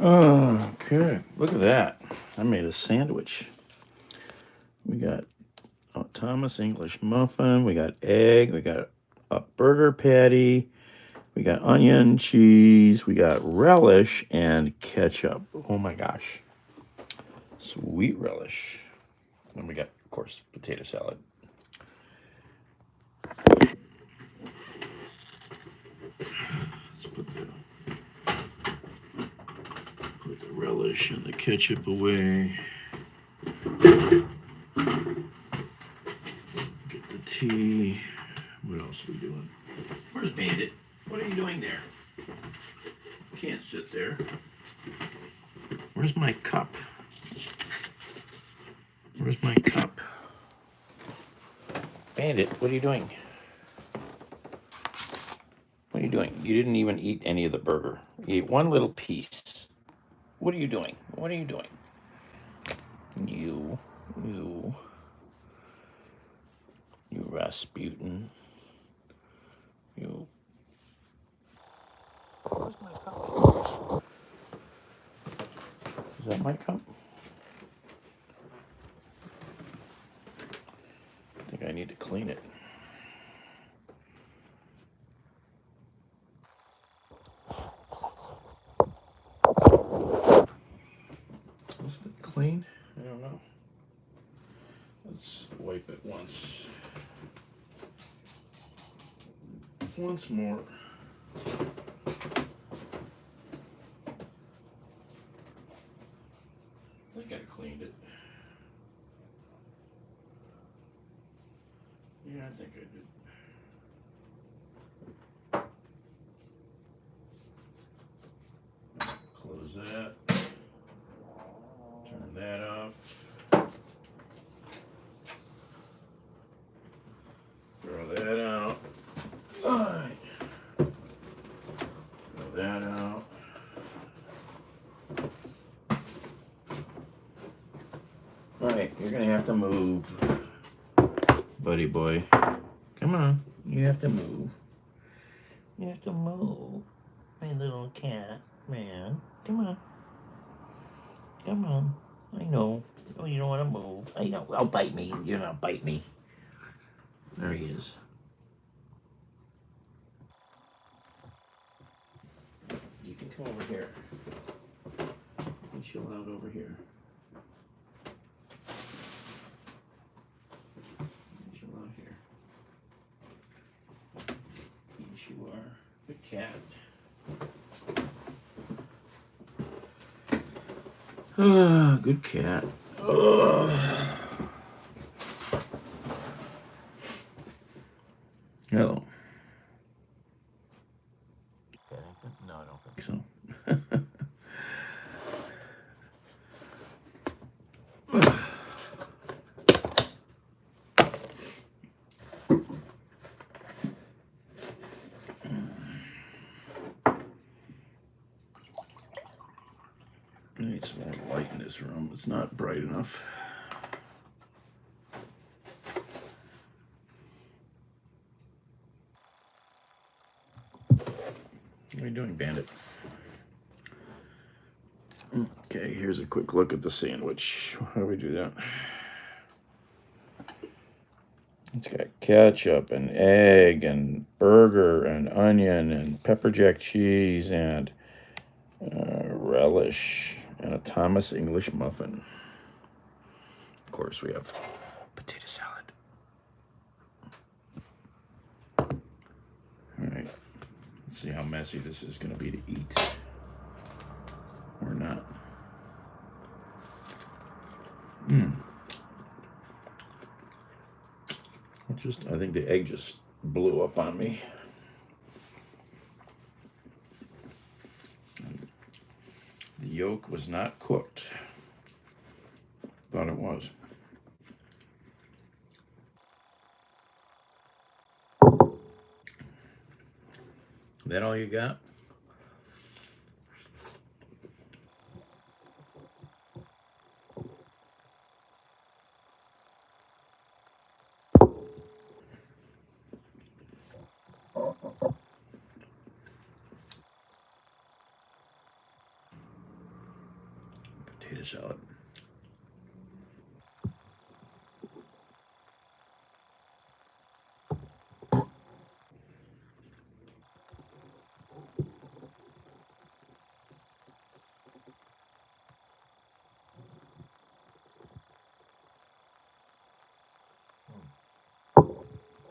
Okay, look at that. I made a sandwich. We got a Thomas English muffin, we got egg, we got a burger patty, we got onion, cheese, we got relish, and ketchup. Oh my gosh. Sweet relish. And we got, of course, potato salad. Let's put the relish and the ketchup away. Get the tea. What else are we doing? Where's Bandit? What are you doing there? You can't sit there. Where's my cup? Where's my cup? Bandit, what are you doing? What are you doing? You didn't even eat any of the burger. You ate one little piece. What are you doing? What are you doing? You Rasputin. You. Where's my cup? Is that my cup? I think I need to clean it. Is it clean? I don't know. Let's wipe it once. Once more. I think I cleaned it. Yeah, I think I did. Close that. Turn that off. Throw that out. Alright. Throw that out. Alright, you're gonna have to move. Buddy boy. Come on. You have to move. You have to move. My little cat, man. Come on. Come on. I know. Oh, you don't want to move. I know. Oh, bite me. You're not bite me. There he is. You can come over here. You can chill out over here. Chill out here. Yes, you are. Good cat. Ah, good cat. Hello. No, I don't think so. I need some more light in this room. It's not bright enough. What are you doing, Bandit? Okay, here's a quick look at the sandwich. How do we do that? It's got ketchup and egg and burger and onion and pepper jack cheese and relish and a Thomas English muffin. Of course, we have potato salad. All right, let's see how messy this is going to be to eat or not. I think the egg just blew up on me. The yolk was not cooked. Thought it was. That all you got? potato salad.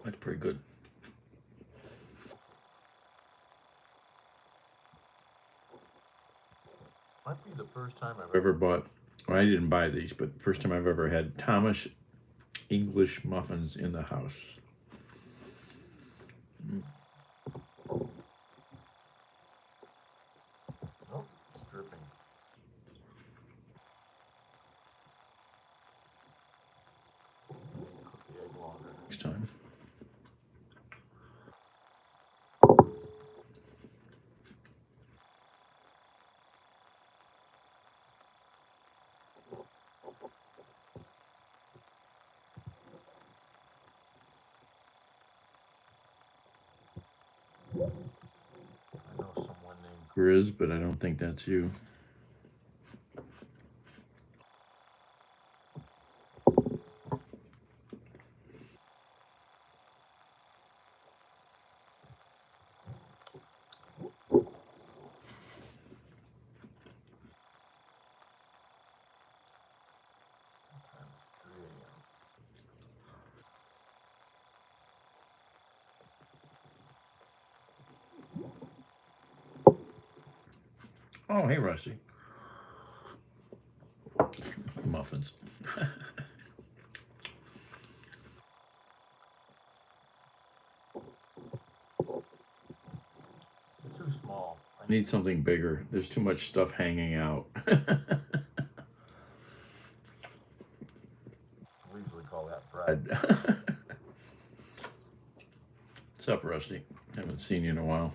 That's pretty good. Might be the first time I've ever bought, well, I didn't buy these, but first time I've ever had Thomas English muffins in the house. Oh, it's dripping. Cook the egg longer next time. I know someone named Grizz, but I don't think that's you. Oh, hey, Rusty. Muffins. Too small. I need something bigger. There's too much stuff hanging out. We usually call that bread. What's up, Rusty? Haven't seen you in a while.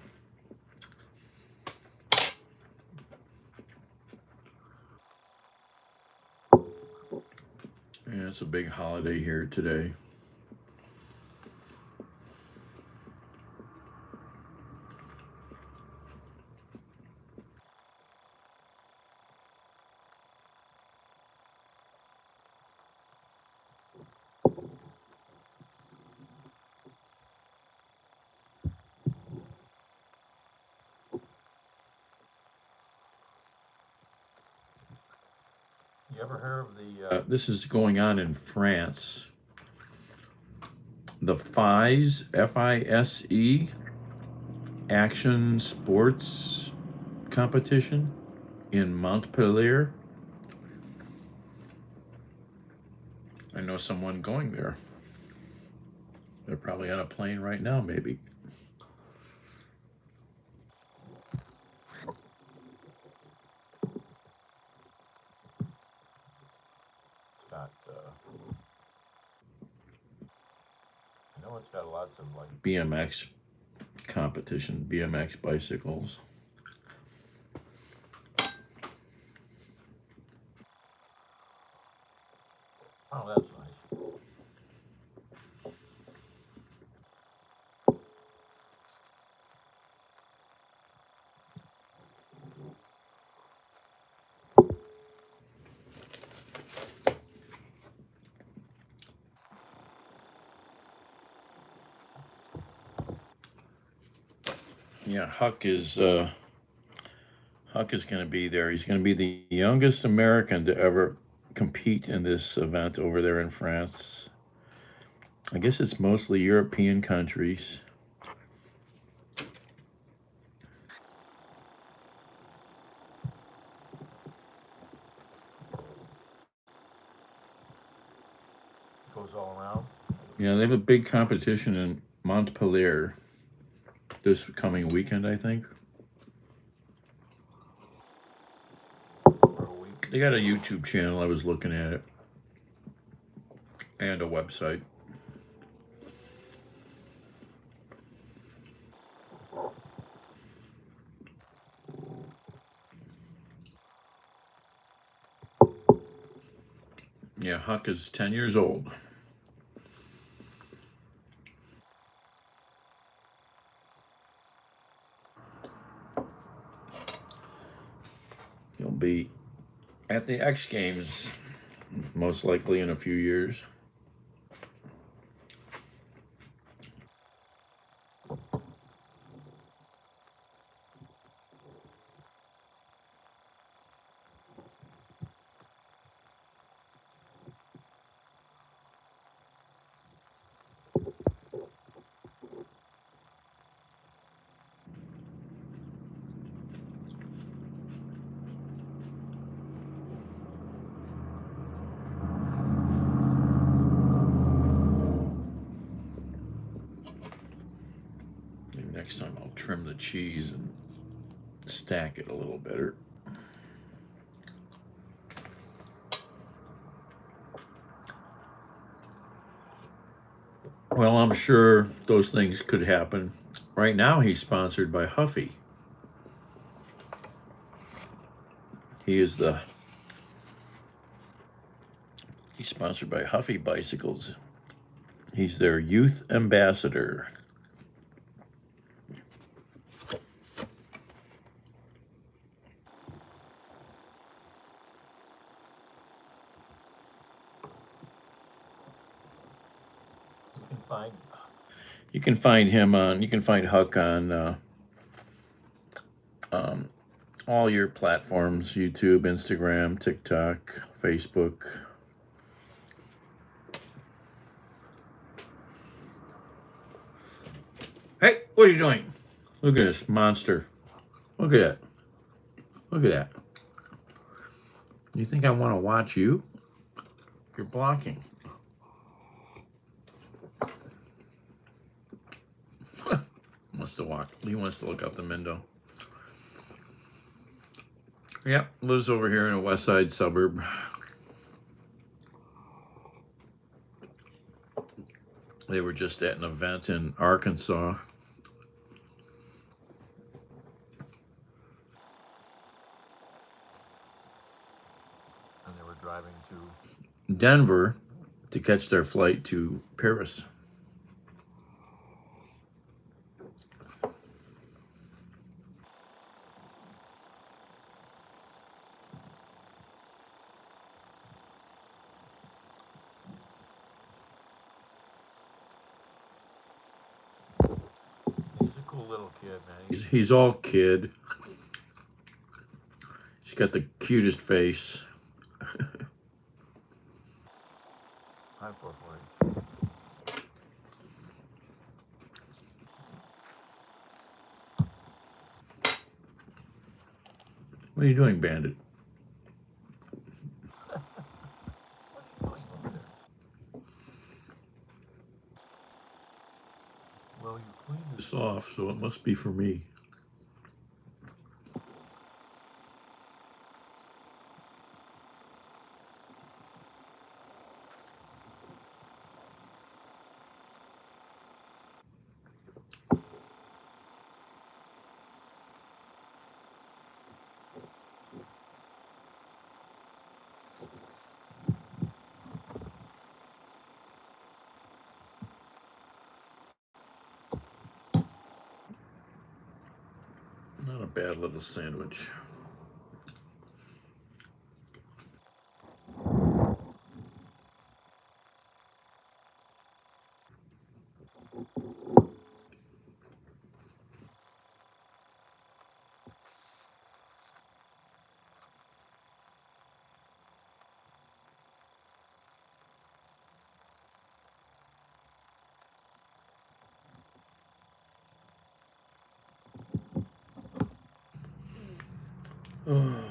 Yeah, it's a big holiday here today. You ever heard of the? This is going on in France. The FISE, FISE, Action Sports Competition in Montpellier. I know someone going there. They're probably on a plane right now, maybe. It's got, I know it's got lots of like BMX competition, BMX bicycles. Oh, that's nice. Yeah, Huck is going to be there. He's going to be the youngest American to ever compete in this event over there in France. I guess it's mostly European countries. Goes all around. Yeah, they have a big competition in Montpellier this coming weekend, I think. They got a YouTube channel. I was looking at it, and a website. Yeah, Huck is 10 years old. He'll be at the X Games, most likely in a few years. Maybe next time I'll trim the cheese and stack it a little better. Well, I'm sure those things could happen. Right now, he's sponsored by Huffy. He's sponsored by Huffy Bicycles. He's their youth ambassador. You can find him on. You can find Huck on all your platforms: YouTube, Instagram, TikTok, Facebook. Hey, what are you doing? Look at this monster. Look at that. Look at that. You think I want to watch you? You're blocking. Wants to walk. He wants to look out the window. Yep, lives over here in a west side suburb. They were just at an event in Arkansas. And they were driving to Denver to catch their flight to Paris. He's a cool little kid, man. He's all kid. He's got the cutest face. Hi, 440. What are you doing, Bandit? What are you doing over there? Well, you cleaned this off, so it must be for me. Not a bad little sandwich. Oh.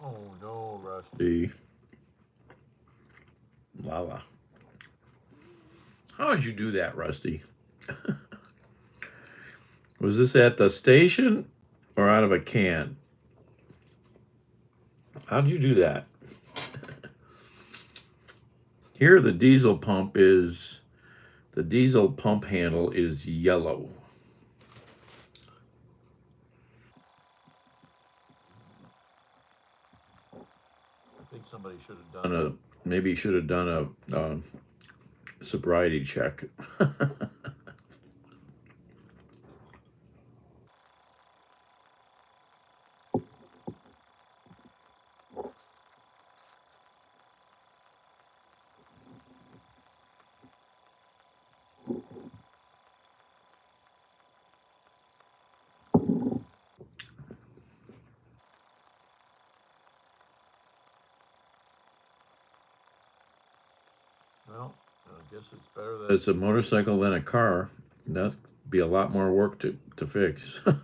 Oh no, Rusty. Lala. How did you do that, Rusty? Was this at the station or out of a can? How did you do that? Here the diesel pump handle is yellow. I think somebody should have done a sobriety check. Well, I guess it's better that it's a motorcycle than a car. That'd be a lot more work to fix. And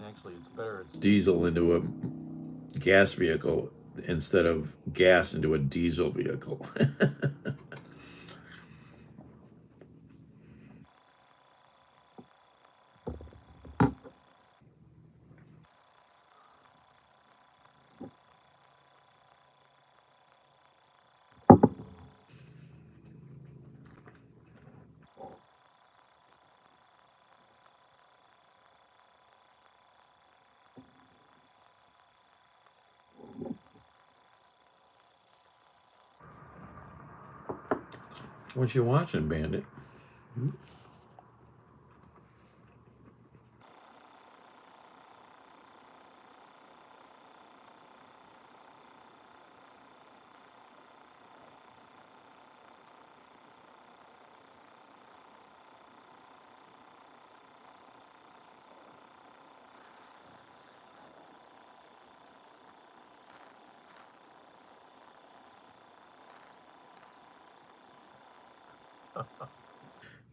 actually, it's better it's diesel into a gas vehicle instead of gas into a diesel vehicle. What you watching, Bandit?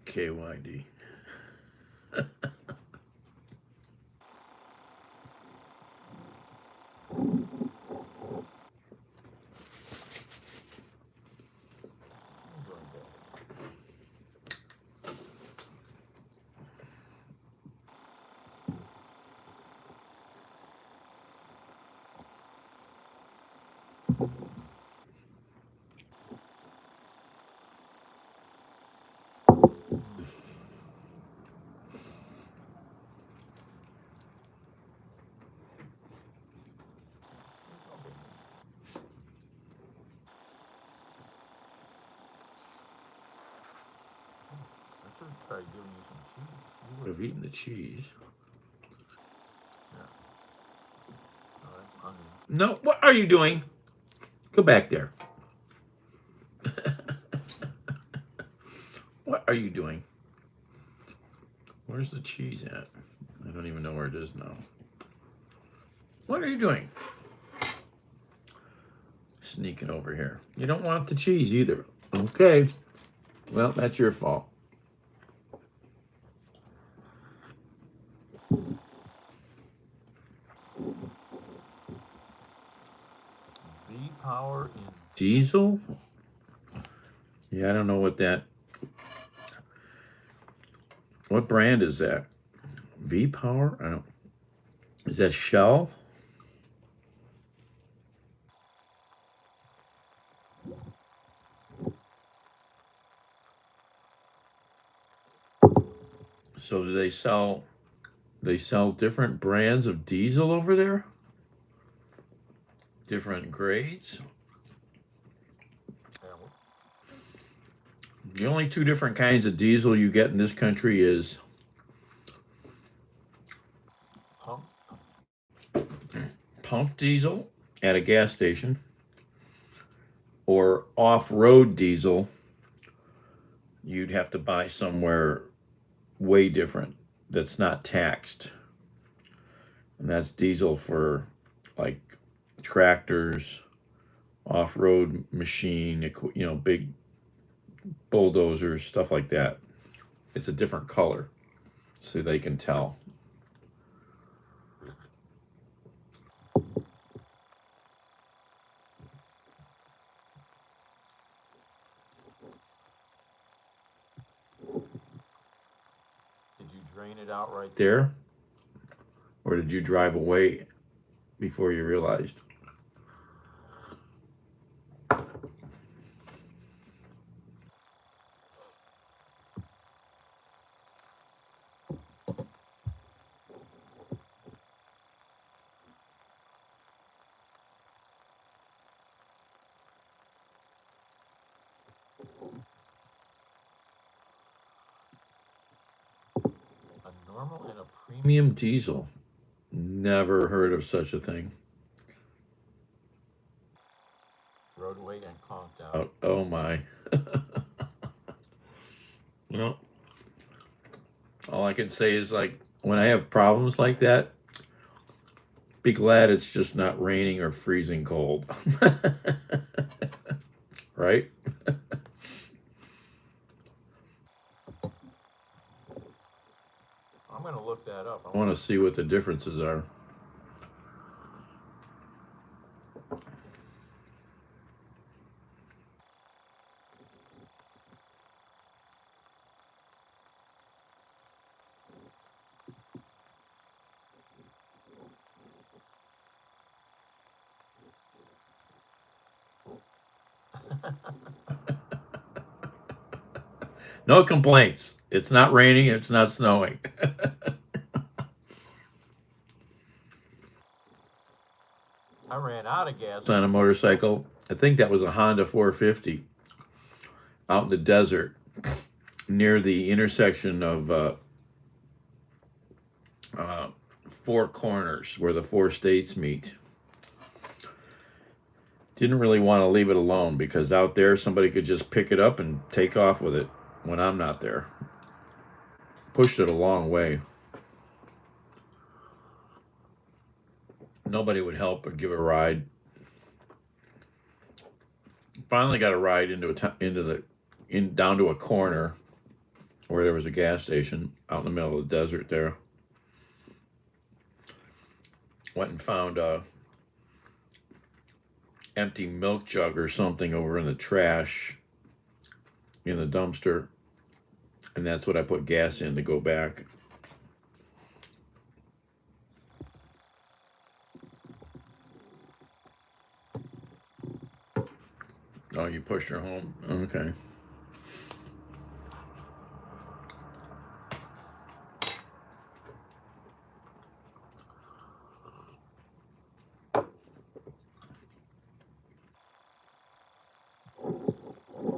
KYD. I should have tried giving you some cheese. You would have eaten the cheese. Yeah. Oh, that's onion. No, what are you doing? Go back there. What are you doing? Where's the cheese at? I don't even know where it is now. What are you doing? Sneaking over here. You don't want the cheese either. Okay. Well, that's your fault. V-Power in diesel? Yeah, I don't know what that... What brand is that? V-Power? I don't... Is that Shell? So do they sell different brands of diesel over there? Different grades? The only two different kinds of diesel you get in this country is pump diesel at a gas station or off-road diesel you'd have to buy somewhere way different that's not taxed. And that's diesel for like tractors, off-road machine, big bulldozers, stuff like that. It's a different color, so they can tell. Did you drain it out right there? Or did you drive away before you realized? A normal and a premium diesel. Never heard of such a thing. Roadway and conked out. Oh my. You know, all I can say is, like, when I have problems like that, be glad it's just not raining or freezing cold. Right? I'm going to look that up. I want to see what the differences are. No complaints. It's not raining. It's not snowing. I ran out of gas on a motorcycle. I think that was a Honda 450 out in the desert near the intersection of Four Corners where the four states meet. Didn't really want to leave it alone because out there somebody could just pick it up and take off with it when I'm not there. Pushed it a long way. Nobody would help or give a ride. Finally got a ride down to a corner where there was a gas station out in the middle of the desert there. Went and found a empty milk jug or something over in the trash in the dumpster, and that's what I put gas in to go back. Oh, you pushed her home. Okay.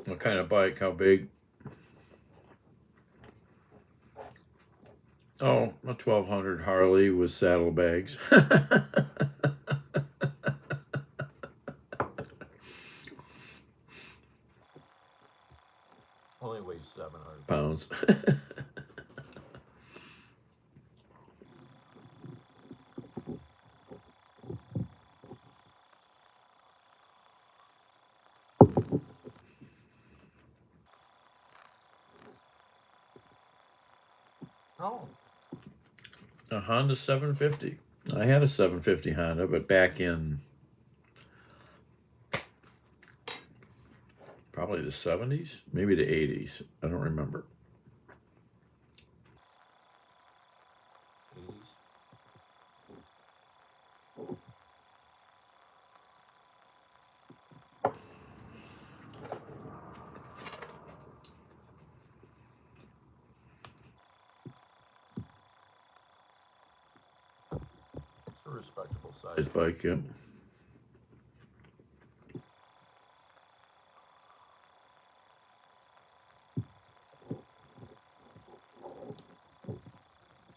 What kind of bike? How big? Oh, a 1200 Harley with saddlebags. Only weighs 700 pounds. Oh. A Honda 750. I had a 750 Honda, but back in probably the 70s, maybe the 80s. I don't remember. 80s. It's a respectable size bike, yeah.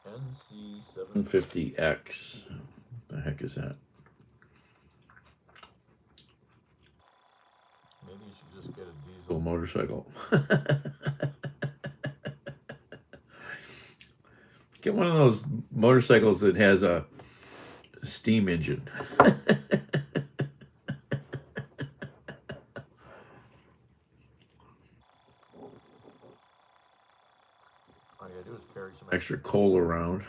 NC 750X. What the heck is that? Maybe you should just get a diesel motorcycle. Get one of those motorcycles that has a steam engine. extra coal around.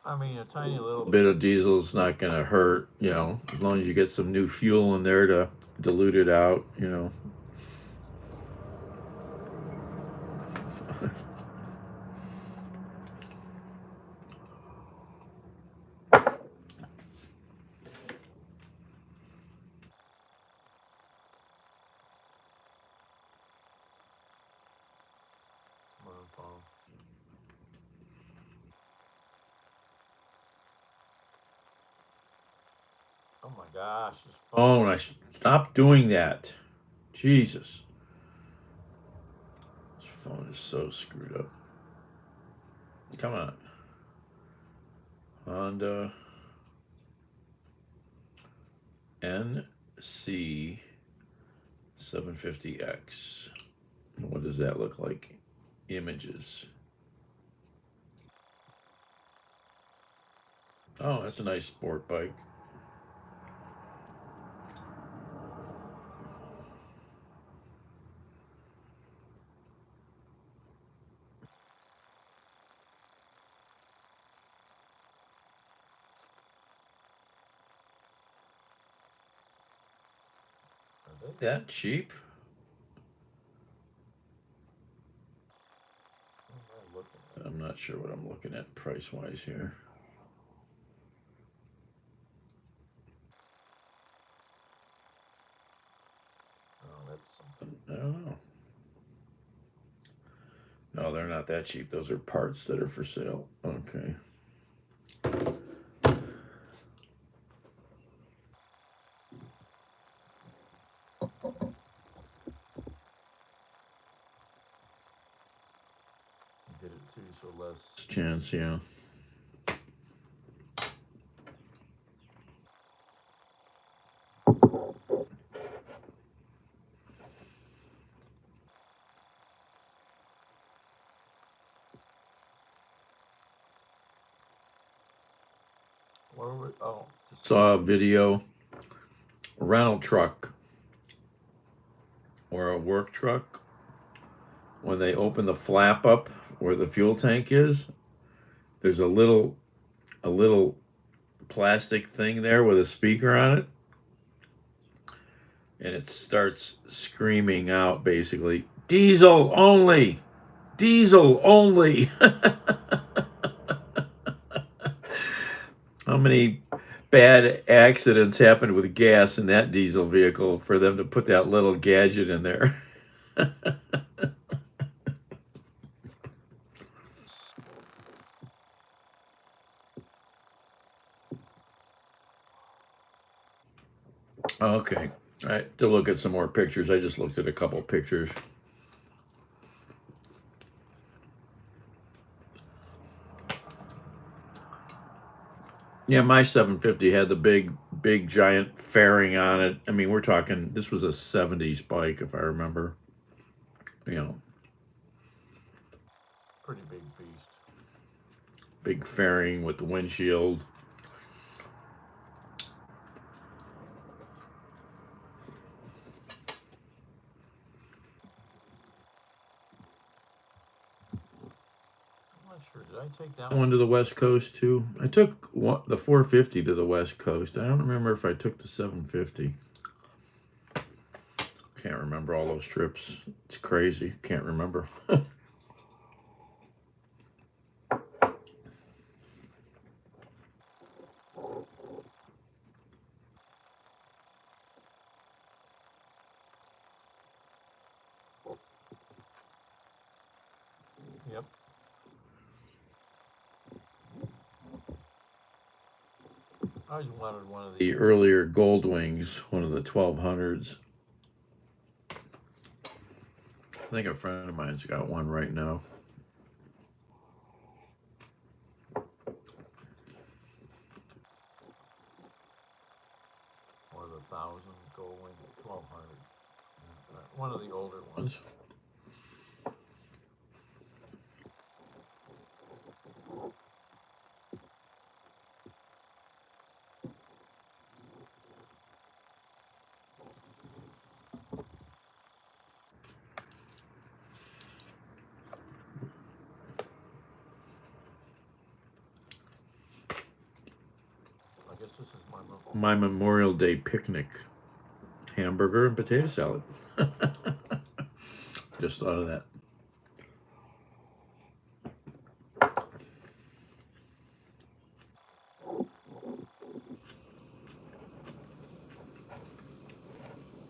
I mean, a tiny little bit of diesel is not going to hurt, you know, as long as you get some new fuel in there to dilute it out, you know. Oh my gosh, this phone, stop doing that. Jesus. This phone is so screwed up. Come on. Honda NC 750X. What does that look like? Images. Oh, that's a nice sport bike. Are they that cheap? I'm not sure what I'm looking at price-wise here. Oh, that's something. I don't know. No, they're not that cheap. Those are parts that are for sale. Okay. Did it too, so less chance, yeah. Where were, oh, saw a video, a rental truck or a work truck, when they open the flap up where the fuel tank is, there's a little plastic thing there with a speaker on it, and it starts screaming out basically, diesel only, diesel only. How many bad accidents happened with gas in that diesel vehicle for them to put that little gadget in there? Okay. All right, to look at some more pictures. I just looked at a couple pictures. Yeah, my 750 had the big giant fairing on it. I mean, we're talking, this was a 70s bike, if I remember. You know, pretty big beast. Big fairing with the windshield. Sure. Did I take that one to the West Coast too? I took the 450 to the West Coast. I don't remember if I took the 750. Can't remember all those trips. It's crazy. Can't remember. Yep. I always wanted one of the earlier Goldwings, one of the 1200s. I think a friend of mine's got one right now. Or the 1000 Goldwing, 1200. One of the older ones. my Memorial Day picnic. Hamburger and potato salad. Just thought of that.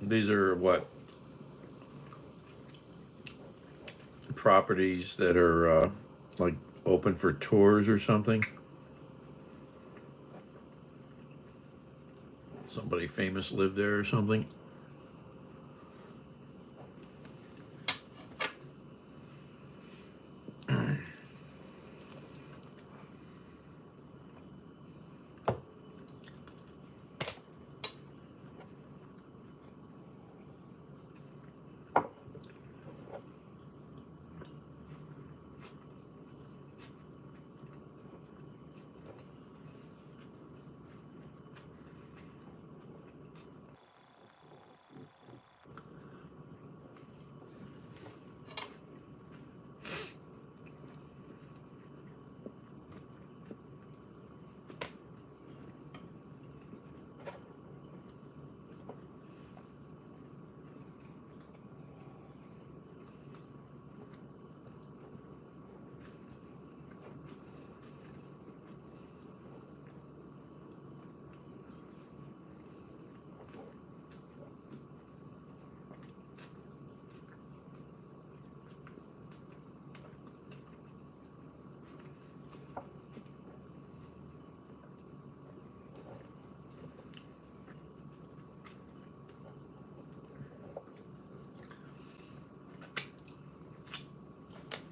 These are what? Properties that are like open for tours or something. Somebody famous lived there or something.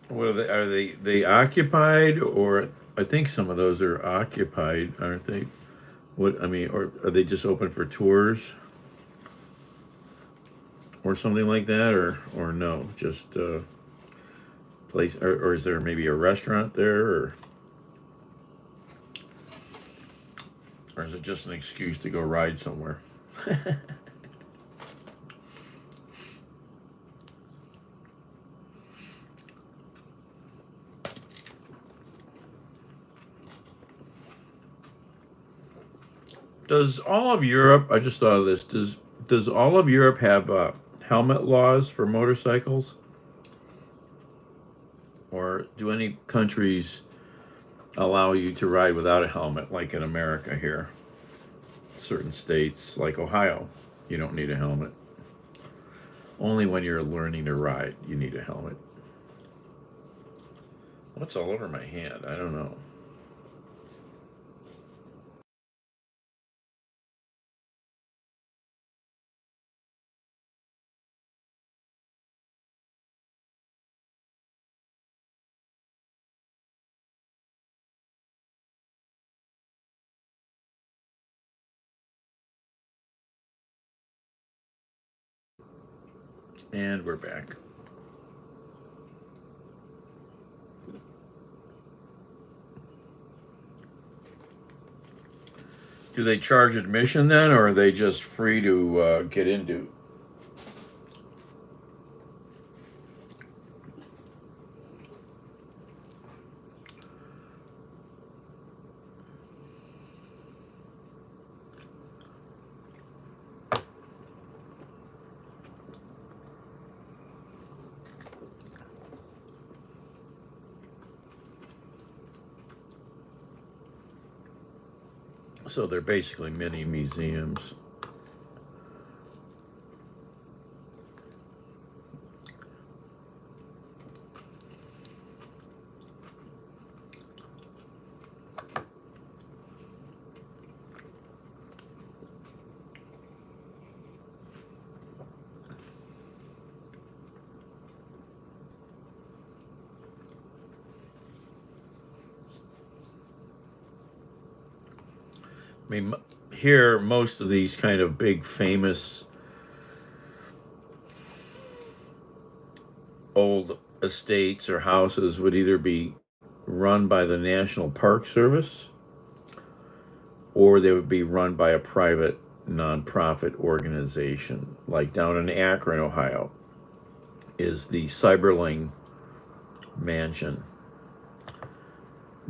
What are they? Are they occupied, or I think some of those are occupied, aren't they? What I mean, or are they just open for tours or something like that, or no, just place, or is there maybe a restaurant there, or is it just an excuse to go ride somewhere? Does all of Europe? I just thought of this. Does all of Europe have helmet laws for motorcycles, or do any countries allow you to ride without a helmet, like in America here? Certain states, like Ohio, you don't need a helmet. Only when you're learning to ride, you need a helmet. What's all over my hand? I don't know. And we're back. Do they charge admission then, or are they just free to get into? So they're basically mini museums. I mean, here, most of these kind of big famous old estates or houses would either be run by the National Park Service or they would be run by a private nonprofit organization. Like down in Akron, Ohio, is the Seiberling Mansion.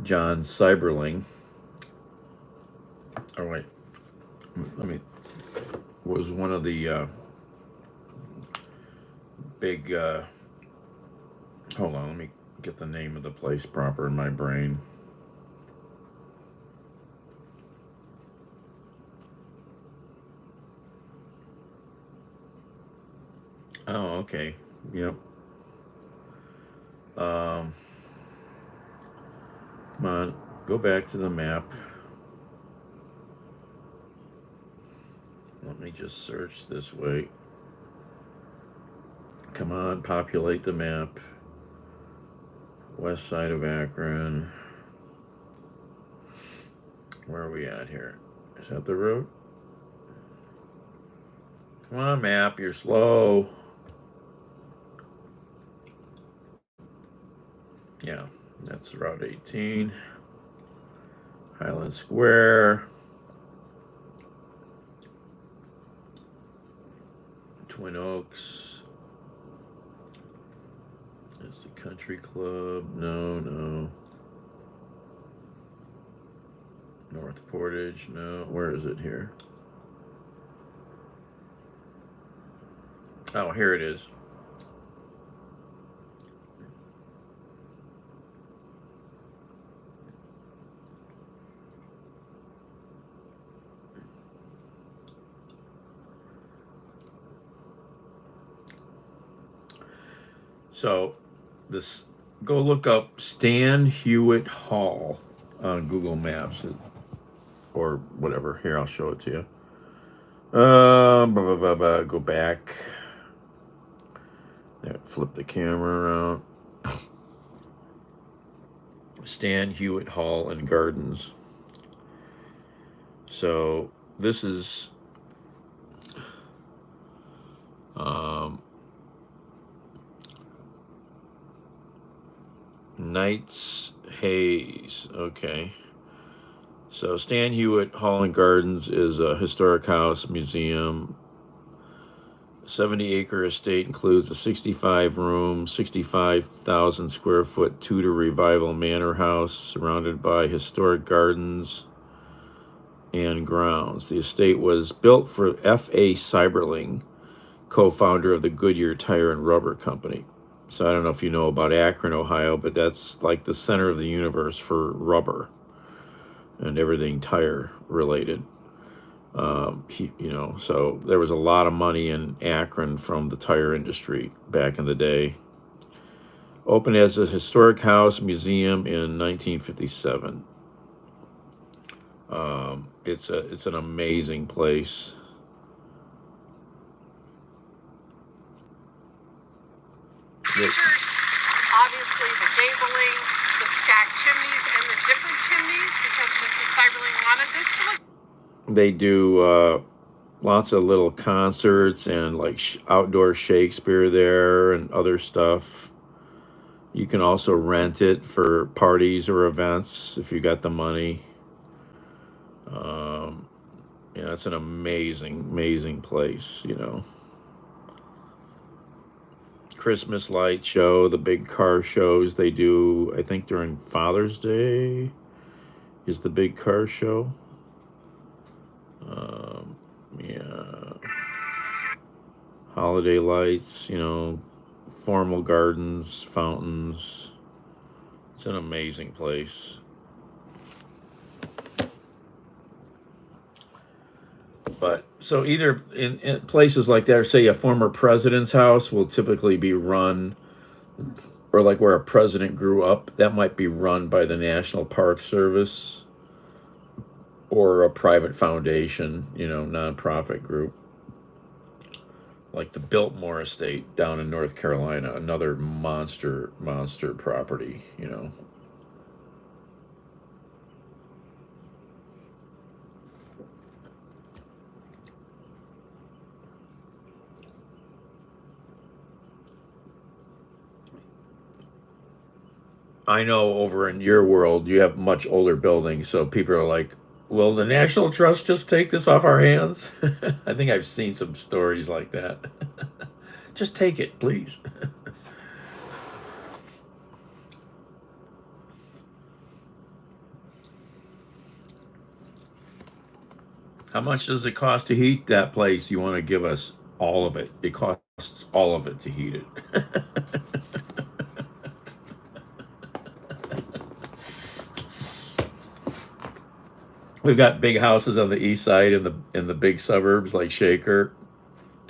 John Seiberling Oh wait, let me. Was one of the big. Hold on, let me get the name of the place proper in my brain. Oh, okay. Yep. Um, Come on, go back to the map. Let me just search this way. Come on, populate the map. West side of Akron. Where are we at here? Is that the road? Come on, map, you're slow. Yeah, that's Route 18. Highland Square. Twin Oaks. That's the Country Club. No. North Portage. No. Where is it here? Oh, here it is. So, this go look up Stan Hewitt Hall on Google Maps or whatever. Here, I'll show it to you. Go back. Flip the camera around. Stan Hewitt Hall and Gardens. So this is Knights Hayes. Okay. So Stan Hewitt Hall and Gardens is a historic house museum. 70-acre estate includes a 65-room, 65,000 square foot Tudor Revival manor house surrounded by historic gardens and grounds. The estate was built for F.A. Seiberling, co-founder of the Goodyear Tire and Rubber Company. So I don't know if you know about Akron, Ohio, but that's like the center of the universe for rubber and everything tire related. So there was a lot of money in Akron from the tire industry back in the day. Opened as a historic house museum in 1957. It's an amazing place. Features obviously the gabling, the stacked chimneys, and the different chimneys because Mrs. Seiberling wanted this to look. They do lots of little concerts and like outdoor Shakespeare there and other stuff. You can also rent it for parties or events if you got the money. Yeah, it's an amazing place, Christmas light show, the big car shows they do, I think during Father's Day is the big car show. Yeah. Holiday lights, formal gardens, fountains. It's an amazing place. But so either in places like that, say a former president's house will typically be run, or like where a president grew up, that might be run by the National Park Service or a private foundation, nonprofit group. Like the Biltmore Estate down in North Carolina, another monster property, I know over in your world you have much older buildings, so people are like, will the National Trust just take this off our hands? I think I've seen some stories like that. Just take it, please. How much does it cost to heat that place? You want to give us all of it? It costs all of it to heat it. We've got big houses on the east side in the big suburbs like Shaker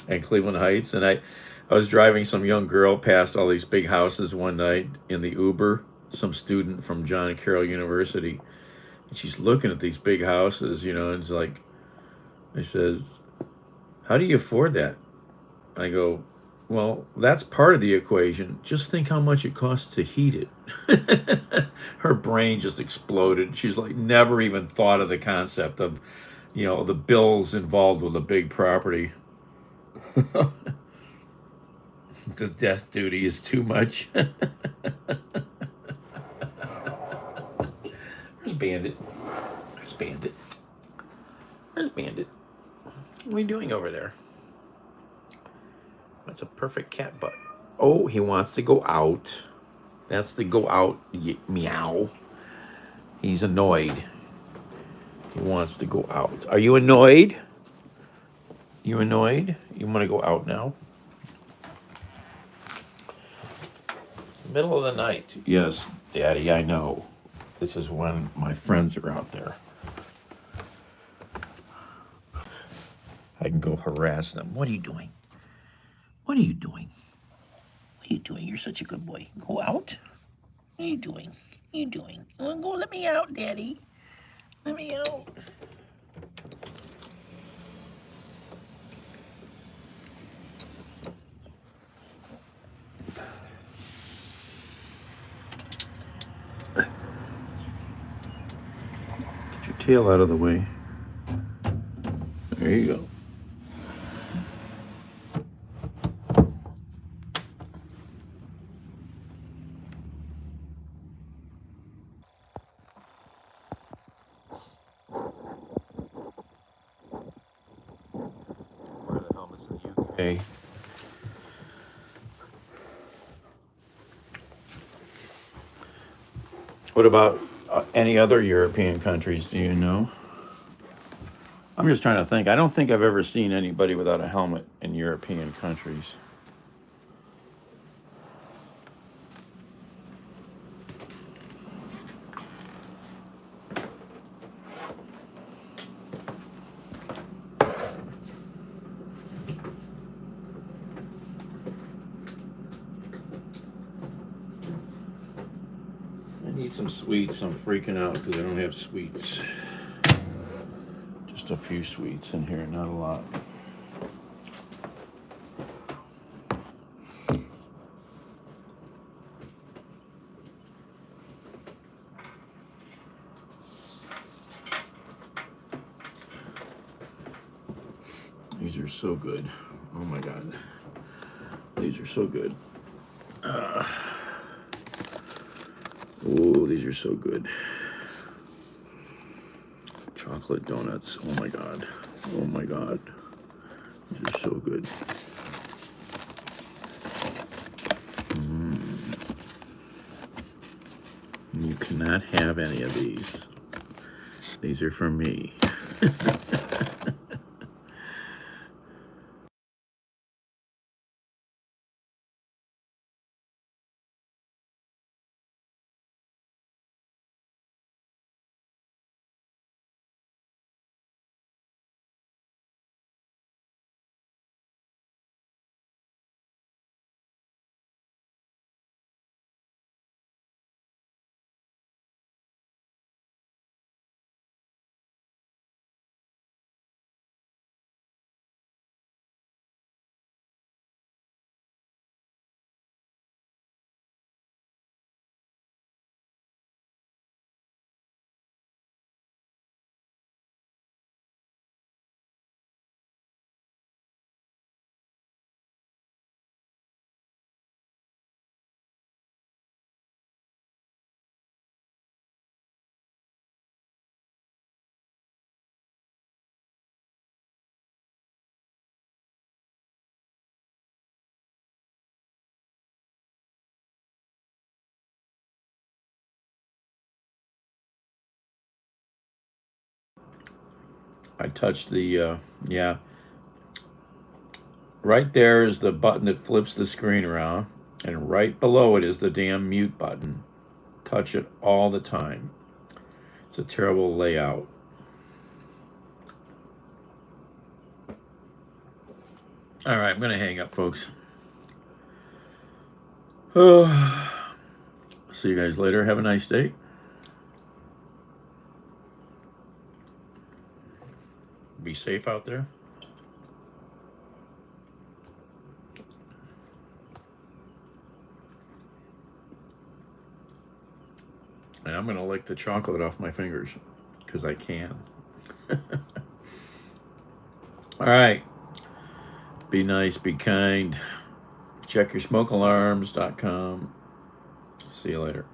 and Cleveland Heights, and I was driving some young girl past all these big houses one night in the Uber, some student from John Carroll University, and she's looking at these big houses, and it's like, I says, "How do you afford that?" I go, "Well, that's part of the equation. Just think how much it costs to heat it." Her brain just exploded. She's like, never even thought of the concept of, the bills involved with a big property. The death duty is too much. Where's Bandit? Where's Bandit? Where's Bandit? What are you doing over there? That's a perfect cat butt. Oh, he wants to go out. That's the go out meow. He's annoyed. He wants to go out. Are you annoyed? You annoyed? You want to go out now? It's the middle of the night. Yes, Daddy, I know. This is when my friends are out there. I can go harass them. What are you doing? What are you doing? What are you doing? You're such a good boy. Go out? What are you doing? What are you doing? Go, let me out, Daddy. Let me out. Get your tail out of the way. There you go. Where the helmet's in the UK? What about any other European countries? Do you know? I'm just trying to think. I don't think I've ever seen anybody without a helmet in European countries. I need some sweets. I'm freaking out because I don't have sweets. Just a few sweets in here, not a lot. These are so good. Oh my God. These are so good. Oh, these are so good. Chocolate donuts. Oh my God. Oh my God. These are so good. You cannot have any of these. These are for me. I touched the, yeah. Right there is the button that flips the screen around, and right below it is the damn mute button. Touch it all the time. It's a terrible layout. All right, I'm going to hang up, folks. See you guys later. Have a nice day. Be safe out there. And I'm going to lick the chocolate off my fingers because I can. All right. Be nice, be kind. Check your smokealarms.com. See you later.